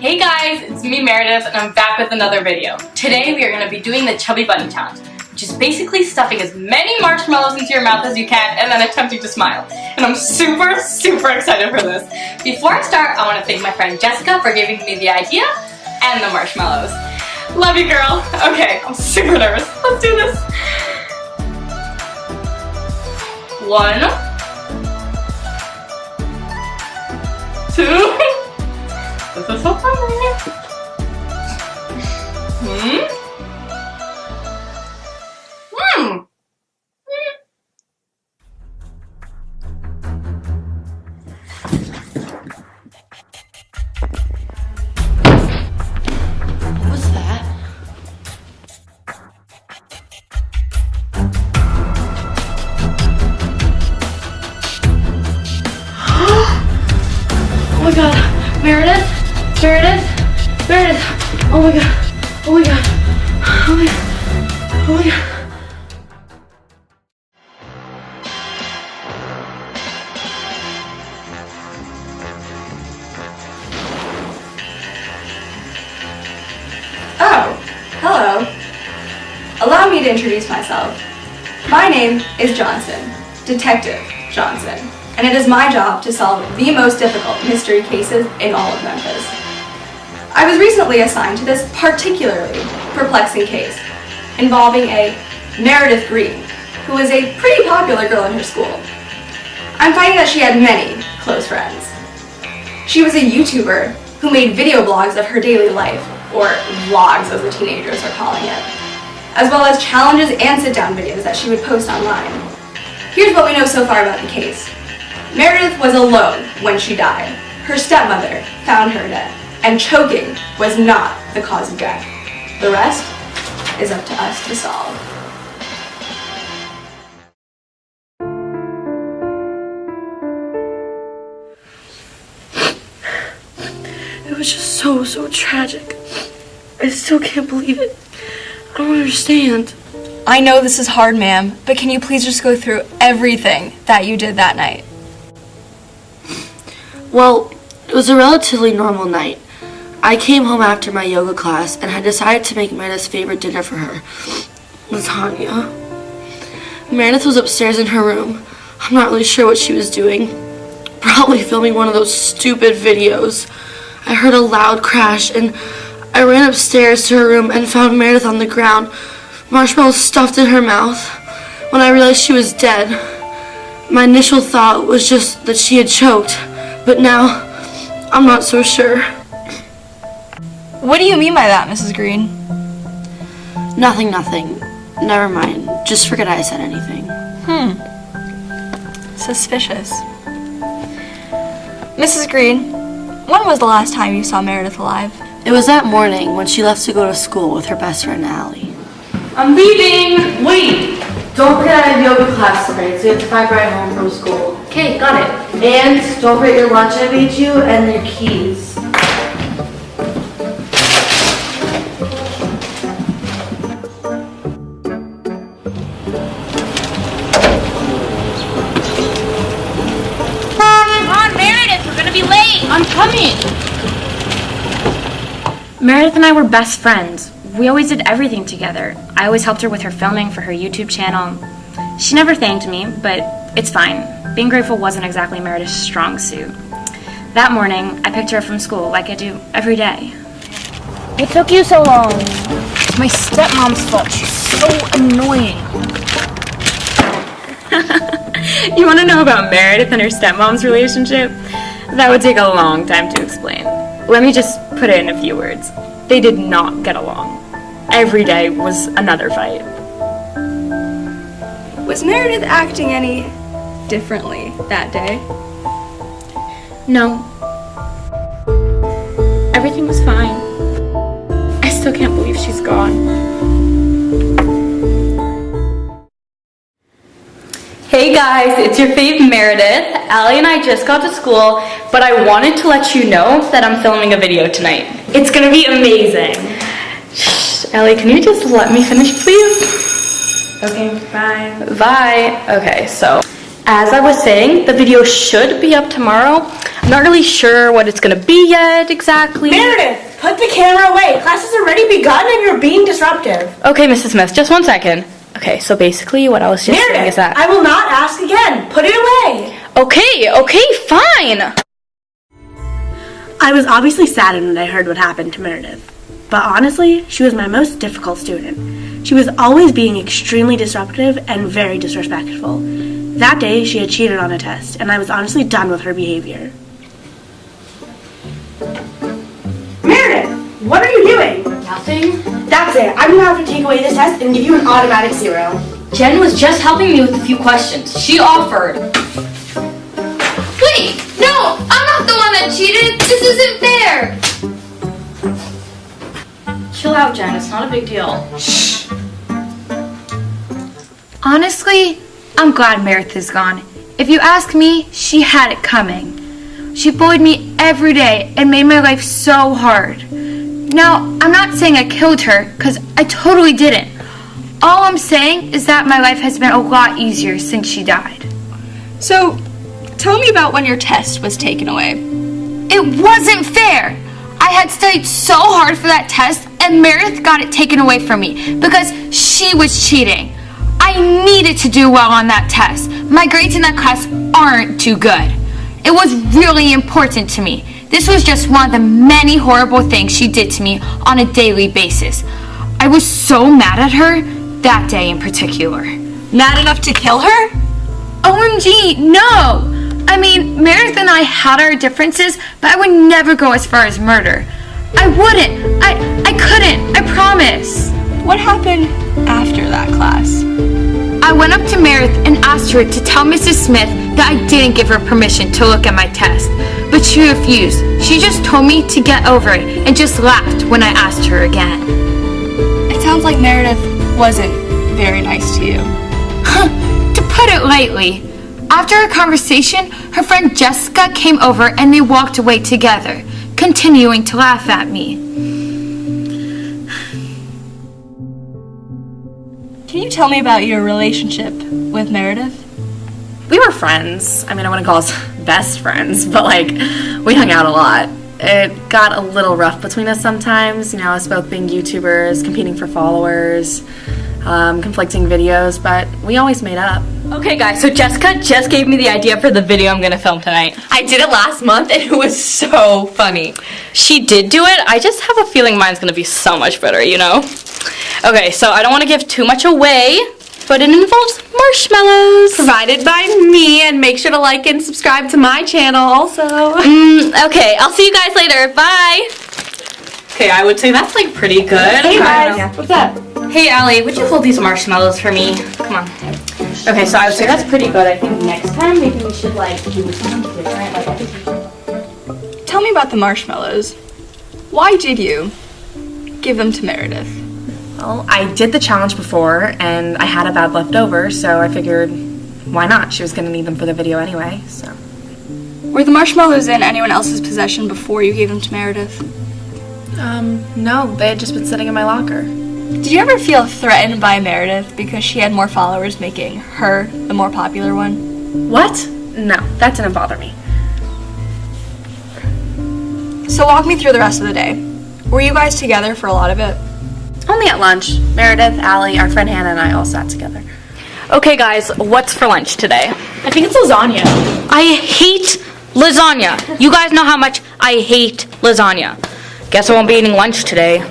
Hey guys, it's me Meredith and I'm back with another video. Today we are going to be doing the Chubby Bunny Challenge, which is basically stuffing as many marshmallows into your mouth as you can and then attempting to smile. And I'm super excited for this. Before I start, I want to thank my friend Jessica for giving me the idea and the marshmallows. Love you, girl. Okay, I'm super nervous. Let's do this. 1, 2. This is so funny. What's that? Oh my god, Meredith? Meredith? Oh my god. Oh my god. Oh my god. Oh my god. Oh, hello. Allow me to introduce myself. My name is Johnson, Detective Johnson, and it is my job to solve the most difficult mystery cases in all of Memphis. I was recently assigned to this particularly perplexing case involving a Meredith Green, who was a pretty popular girl in her school. I'm finding that she had many close friends. She was a YouTuber who made video blogs of her daily life, or vlogs as the teenagers are calling it, as well as challenges and sit-down videos that she would post online. Here's what we know so far about the case. Meredith was alone when she died. Her stepmother found her dead, and choking was not the cause of death. The rest is up to us to solve. It was just so tragic. I still can't believe it. I don't understand. I know this is hard, ma'am, but can you please just go through everything that you did that night? Well, it was a relatively normal night. I came home after my yoga class and had decided to make Meredith's favorite dinner for her, lasagna. Meredith was upstairs in her room. I'm not really sure what she was doing. Probably filming one of those stupid videos. I heard a loud crash and I ran upstairs to her room and found Meredith on the ground, marshmallows stuffed in her mouth. When I realized she was dead, my initial thought was just that she had choked, but now I'm not so sure. What do you mean by that, Mrs. Green? Nothing. Never mind. Just forget I said anything. Suspicious. Mrs. Green, when was the last time you saw Meredith alive? It was that morning when she left to go to school with her best friend Allie. I'm leaving! Wait! Don't forget I have yoga class tonight, so you have to bike right home from school. Okay, got it. And don't forget your lunch I made you and your keys. I'm coming! Meredith and I were best friends. We always did everything together. I always helped her with her filming for her YouTube channel. She never thanked me, but it's fine. Being grateful wasn't exactly Meredith's strong suit. That morning, I picked her up from school like I do every day. What took you so long? It's my stepmom's fault. She's so annoying. You want to know about Meredith and her stepmom's relationship? That would take a long time to explain. Let me just put it in a few words. They did not get along. Every day was another fight. Was Meredith acting any differently that day? No. Everything was fine. I still can't believe she's gone. Hey guys, it's your fave Meredith. Allie and I just got to school, but I wanted to let you know that I'm filming a video tonight. It's gonna be amazing. Shh, Allie, can you just let me finish, please? Okay, bye. Bye. Okay, so as I was saying, the video should be up tomorrow. I'm not really sure what it's gonna be yet exactly. Meredith, put the camera away. Class has already begun and you're being disruptive. Okay, Mrs. Smith, just 1 second. Okay, so basically what I was just saying is that... I will not ask again. Put it away. Okay, fine. I was obviously saddened when I heard what happened to Meredith. But honestly, she was my most difficult student. She was always being extremely disruptive and very disrespectful. That day, she had cheated on a test, and I was honestly done with her behavior. Meredith, what are you doing? Nothing. That's it. I'm gonna have to take away this test and give you an automatic 0. Jen was just helping me with a few questions. She offered. Wait, no, I'm not the one that cheated. This isn't fair. Chill out, Jen. It's not a big deal. Honestly, I'm glad Meredith is gone. If you ask me, she had it coming. She bullied me every day and made my life so hard. Now, I'm not saying I killed her, because I totally didn't. All I'm saying is that my life has been a lot easier since she died. So, tell me about when your test was taken away. It wasn't fair! I had studied so hard for that test, and Meredith got it taken away from me because she was cheating. I needed to do well on that test. My grades in that class aren't too good. It was really important to me. This was just one of the many horrible things she did to me on a daily basis. I was so mad at her that day in particular. Mad enough to kill her? OMG, no! I mean, Meredith and I had our differences, but I would never go as far as murder. I wouldn't. I couldn't. I promise. What happened after that class? I went up to Meredith and asked her to tell Mrs. Smith that I didn't give her permission to look at my test, but she refused. She just told me to get over it and just laughed when I asked her again. It sounds like Meredith wasn't very nice to you. To put it lightly. After our conversation, her friend Jessica came over and they walked away together, continuing to laugh at me. Can you tell me about your relationship with Meredith? We were friends. I mean, I wouldn't call us best friends, but we hung out a lot. It got a little rough between us sometimes, us both being YouTubers, competing for followers, conflicting videos, but we always made up. Okay guys, so Jessica just gave me the idea for the video I'm gonna film tonight. I did it last month and it was so funny. She did do it, I just have a feeling mine's gonna be so much better, Okay, so I don't want to give too much away, but it involves marshmallows. Provided by me, and make sure to like and subscribe to my channel also. Okay, I'll see you guys later, bye! Okay, I would say that's pretty good. Hey guys, what's up? Hey Allie, would you hold these marshmallows for me? Come on. Okay, so I would say that's pretty good. I think next time maybe we should do something different. Tell me about the marshmallows. Why did you give them to Meredith? Well, I did the challenge before and I had a bad leftover, so I figured why not? She was going to need them for the video anyway, so. Were the marshmallows in anyone else's possession before you gave them to Meredith? No, they had just been sitting in my locker. Did you ever feel threatened by Meredith because she had more followers, making her the more popular one? What? No, that didn't bother me. So walk me through the rest of the day. Were you guys together for a lot of it? Only at lunch. Meredith, Allie, our friend Hannah, and I all sat together. Okay guys, what's for lunch today? I think it's lasagna. I hate lasagna. You guys know how much I hate lasagna. Guess I won't be eating lunch today.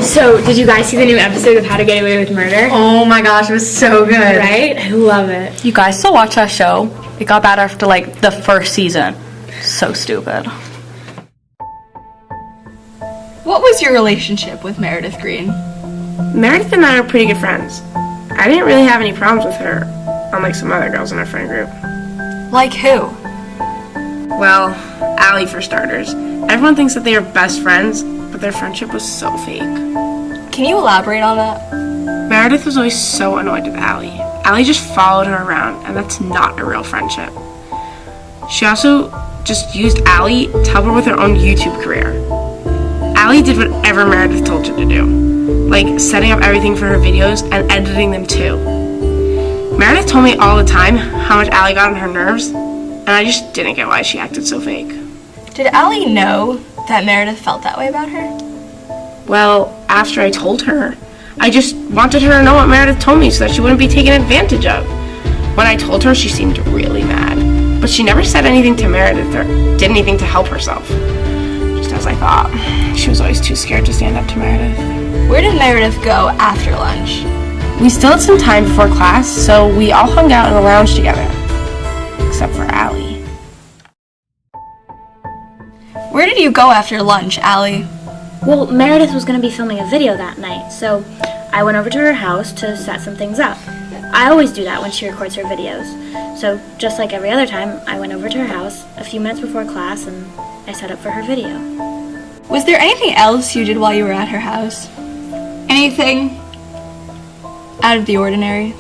So, did you guys see the new episode of How to Get Away with Murder? Oh my gosh, it was so good. Right? I love it. You guys still watch that show? It got bad after the first season. So stupid. What was your relationship with Meredith Green? Meredith and I are pretty good friends. I didn't really have any problems with her, unlike some other girls in our friend group. Like who? Well, Allie for starters. Everyone thinks that they are best friends, but their friendship was so fake. Can you elaborate on that? Meredith was always so annoyed with Allie. Allie just followed her around, and that's not a real friendship. She also just used Allie to help her with her own YouTube career. Allie did whatever Meredith told her to do, like setting up everything for her videos and editing them too. Meredith told me all the time how much Allie got on her nerves, and and I just didn't get why she acted so fake. Did Allie know that Meredith felt that way about her? Well, after I told her, I just wanted her to know what Meredith told me so that she wouldn't be taken advantage of. When I told her, she seemed really mad, but she never said anything to Meredith or did anything to help herself. Just as I thought. She was always too scared to stand up to Meredith. Where did Meredith go after lunch? We still had some time before class, so we all hung out in the lounge together. Except for Allie. Where did you go after lunch, Allie? Well, Meredith was going to be filming a video that night, so I went over to her house to set some things up. I always do that when she records her videos. So, just like every other time, I went over to her house a few minutes before class and I set up for her video. Was there anything else you did while you were at her house? Anything out of the ordinary?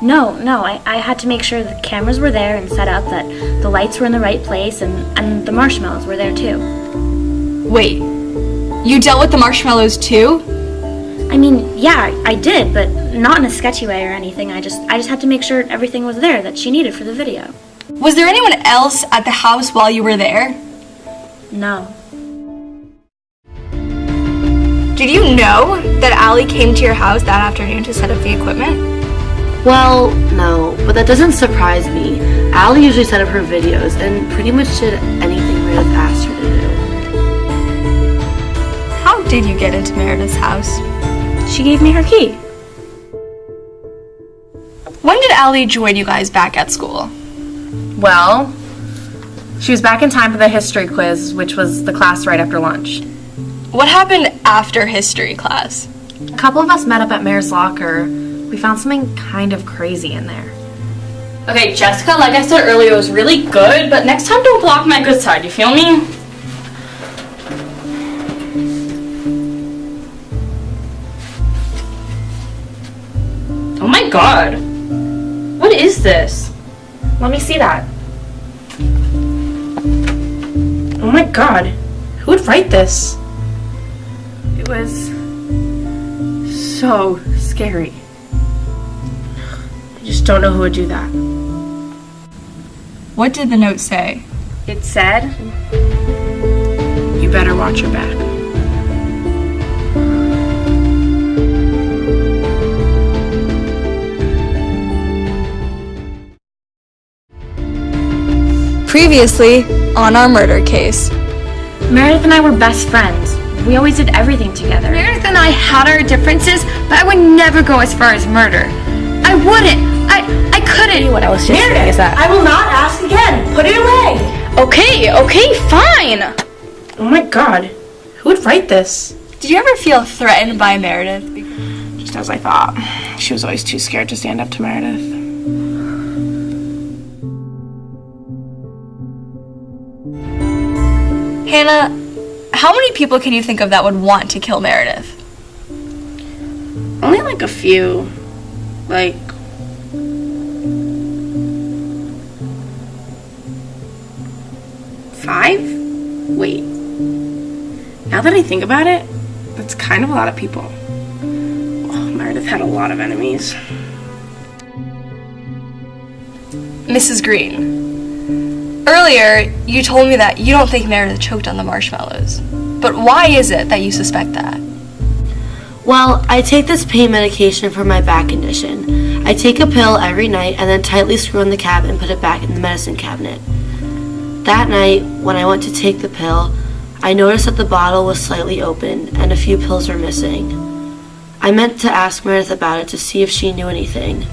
No, I had to make sure the cameras were there and set up, that the lights were in the right place, and the marshmallows were there too. Wait, you dealt with the marshmallows too? I mean, yeah, I did, but not in a sketchy way or anything. I just had to make sure everything was there that she needed for the video. Was there anyone else at the house while you were there? No. Did you know that Allie came to your house that afternoon to set up the equipment? Well, no, but that doesn't surprise me. Allie usually set up her videos and pretty much did anything Meredith asked her to do. How did you get into Meredith's house? She gave me her key. When did Allie join you guys back at school? Well, she was back in time for the history quiz, which was the class right after lunch. What happened after history class? A couple of us met up at Mayor's locker. We found something kind of crazy in there. Okay, Jessica, like I said earlier, it was really good, but next time don't block my good side, you feel me? Oh my god. What is this? Let me see that. Oh my god. Who would write this? It was so scary. I just don't know who would do that. What did the note say? It said, You better watch your back. Previously on our murder case. Meredith and I were best friends. We always did everything together. Meredith and I had our differences, but I would never go as far as murder. I wouldn't. I couldn't. what I was just saying is that. I will not ask again. Put it away. Okay, fine. Oh my god. Who would write this? Did you ever feel threatened by Meredith? Just as I thought. She was always too scared to stand up to Meredith. Hannah, how many people can you think of that would want to kill Meredith? Only like a few. Like... 5? Wait. Now that I think about it, that's kind of a lot of people. Oh, Meredith had a lot of enemies. Mrs. Green, earlier you told me that you don't think Meredith choked on the marshmallows. But why is it that you suspect that? Well, I take this pain medication for my back condition. I take a pill every night and then tightly screw on the cap and put it back in the medicine cabinet. That night, when I went to take the pill, I noticed that the bottle was slightly open and a few pills were missing. I meant to ask Meredith about it to see if she knew anything,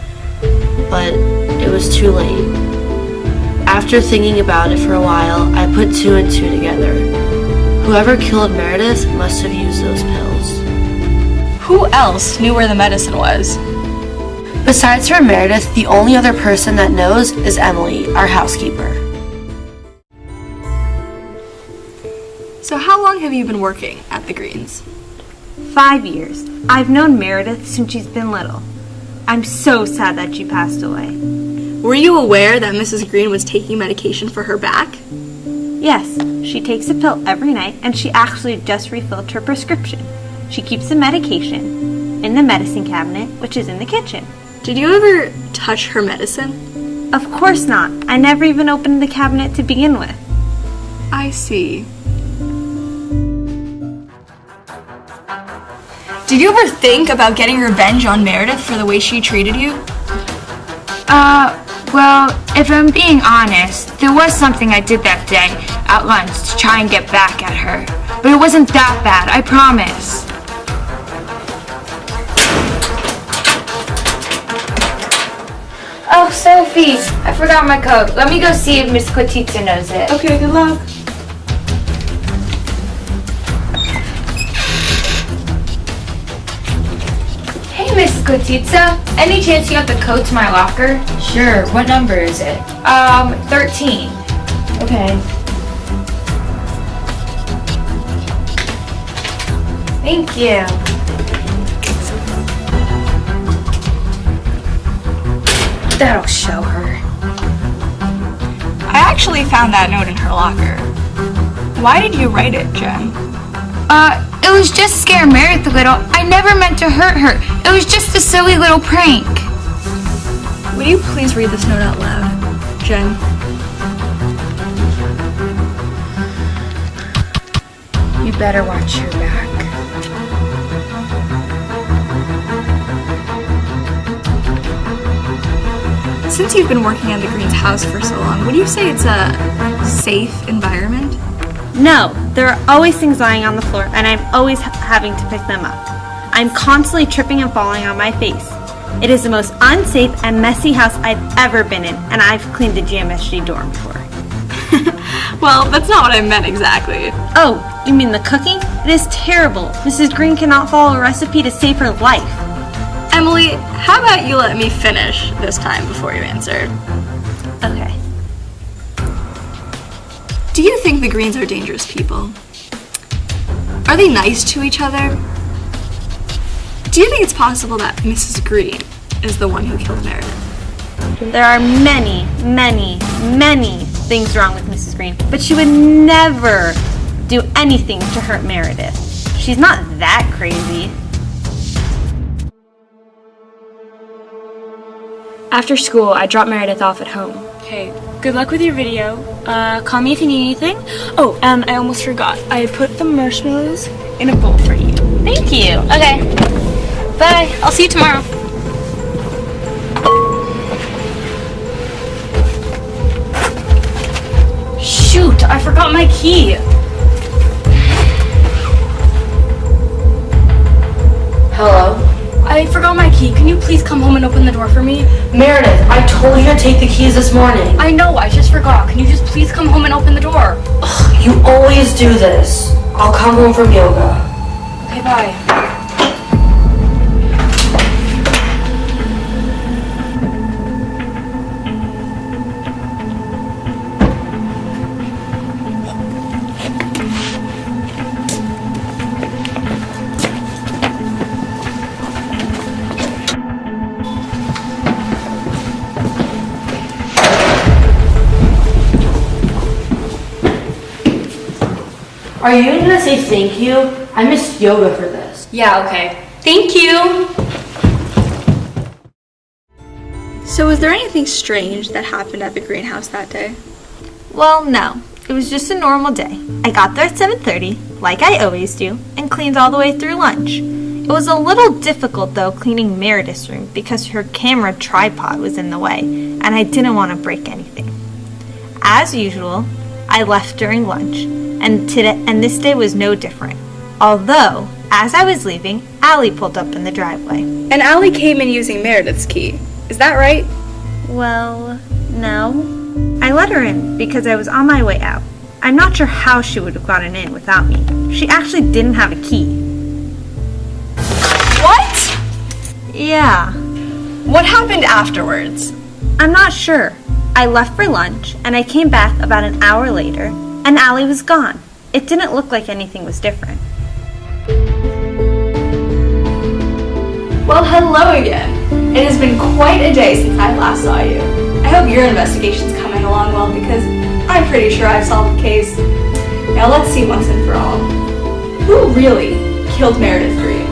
but it was too late. After thinking about it for a while, I put 2 and 2 together. Whoever killed Meredith must have used those pills. Who else knew where the medicine was? Besides from Meredith, the only other person that knows is Emily, our housekeeper. So how long have you been working at the Greens? 5 years. I've known Meredith since she's been little. I'm so sad that she passed away. Were you aware that Mrs. Green was taking medication for her back? Yes, she takes a pill every night and she actually just refilled her prescription. She keeps the medication in the medicine cabinet, which is in the kitchen. Did you ever touch her medicine? Of course not. I never even opened the cabinet to begin with. I see. Did you ever think about getting revenge on Meredith for the way she treated you? Well, if I'm being honest, there was something I did that day at lunch to try and get back at her. But it wasn't that bad, I promise. Oh, Sophie, I forgot my coat. Let me go see if Miss Quatitza knows it. Okay, good luck. Hey, Miss Quatitza, any chance you got the coat to my locker? Sure, what number is it? 13. Okay. Thank you. That'll show her. I actually found that note in her locker. Why did you write it, Jen? It was just to scare Meredith a little. I never meant to hurt her. It was just a silly little prank. Would you please read this note out loud, Jen? You better watch your back. Since you've been working at the Green's house for so long, would you say it's a safe environment? No, there are always things lying on the floor, and I'm always having to pick them up. I'm constantly tripping and falling on my face. It is the most unsafe and messy house I've ever been in, and I've cleaned the GMSG dorm before. Well, that's not what I meant exactly. Oh, you mean the cooking? It is terrible. Mrs. Green cannot follow a recipe to save her life. Emily, how about you let me finish this time before you answer? Okay. Do you think the Greens are dangerous people? Are they nice to each other? Do you think it's possible that Mrs. Green is the one who killed Meredith? There are many, many, many things wrong with Mrs. Green, but she would never do anything to hurt Meredith. She's not that crazy. After school, I dropped Meredith off at home. Okay, good luck with your video. Call me if you need anything. Oh, and I almost forgot. I put the marshmallows in a bowl for you. Thank you. Okay. Bye. I'll see you tomorrow. Shoot, I forgot my key. Hello? I forgot my key. Can you please come home and open the door for me? Meredith, I told you to take the keys this morning. I know, I just forgot. Can you just please come home and open the door? Ugh, you always do this. I'll come home from yoga. Okay, bye. Are you even gonna say thank you? I missed yoga for this. Yeah, okay. Thank you. So was there anything strange that happened at the greenhouse that day? Well, no. It was just a normal day. I got there at 7:30, like I always do, and cleaned all the way through lunch. It was a little difficult, though, cleaning Meredith's room because her camera tripod was in the way, and I didn't want to break anything. As usual, I left during lunch, and this day was no different. Although, as I was leaving, Allie pulled up in the driveway. And Allie came in using Meredith's key. Is that right? Well, no. I let her in because I was on my way out. I'm not sure how she would have gotten in without me. She actually didn't have a key. What? Yeah. What happened afterwards? I'm not sure. I left for lunch, and I came back about an hour later, and Allie was gone. It didn't look like anything was different. Well, hello again. It has been quite a day since I last saw you. I hope your investigation's coming along well because I'm pretty sure I've solved the case. Now let's see once and for all. Who really killed Meredith Green?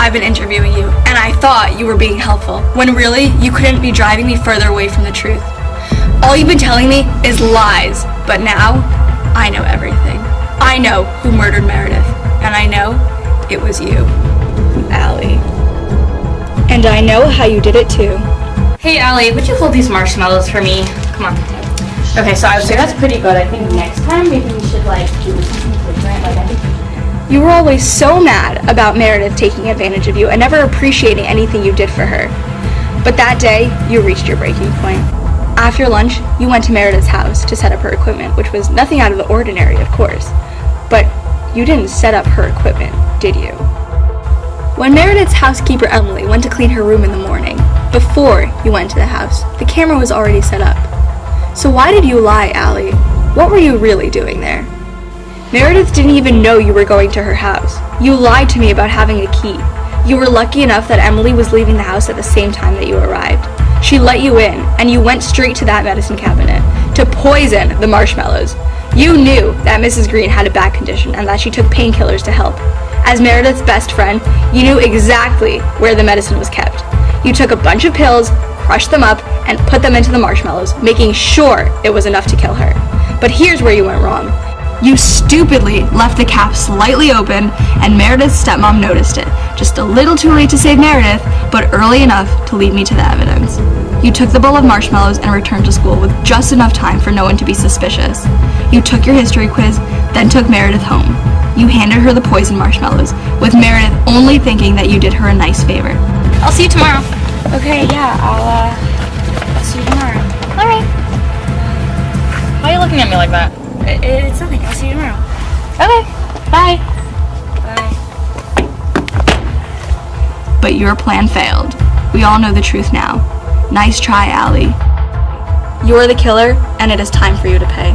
I've been interviewing you, and I thought you were being helpful, when really, you couldn't be driving me further away from the truth. All you've been telling me is lies, but now, I know everything. I know who murdered Meredith, and I know it was you, Allie. And I know how you did it too. Hey Allie, would you hold these marshmallows for me? Come on. Okay, so I would say that's pretty good. I think next time maybe we should like do something different. Like I think You were always so mad about Meredith taking advantage of you and never appreciating anything you did for her. But that day, you reached your breaking point. After lunch, you went to Meredith's house to set up her equipment, which was nothing out of the ordinary, of course. But you didn't set up her equipment, did you? When Meredith's housekeeper Emily went to clean her room in the morning, before you went to the house, the camera was already set up. So why did you lie, Allie? What were you really doing there? Meredith didn't even know you were going to her house. You lied to me about having a key. You were lucky enough that Emily was leaving the house at the same time that you arrived. She let you in, and you went straight to that medicine cabinet to poison the marshmallows. You knew that Mrs. Green had a back condition and that she took painkillers to help. As Meredith's best friend, you knew exactly where the medicine was kept. You took a bunch of pills, crushed them up, and put them into the marshmallows, making sure it was enough to kill her. But here's where you went wrong. You stupidly left the cap slightly open, and Meredith's stepmom noticed it. Just a little too late to save Meredith, but early enough to lead me to the evidence. You took the bowl of marshmallows and returned to school with just enough time for no one to be suspicious. You took your history quiz, then took Meredith home. You handed her the poison marshmallows, with Meredith only thinking that you did her a nice favor. I'll see you tomorrow. Okay, yeah, I'll see you tomorrow. All right. Why are you looking at me like that? It's nothing. I'll see you tomorrow. Okay. Bye. Bye. But your plan failed. We all know the truth now. Nice try, Allie. You're the killer, and it is time for you to pay.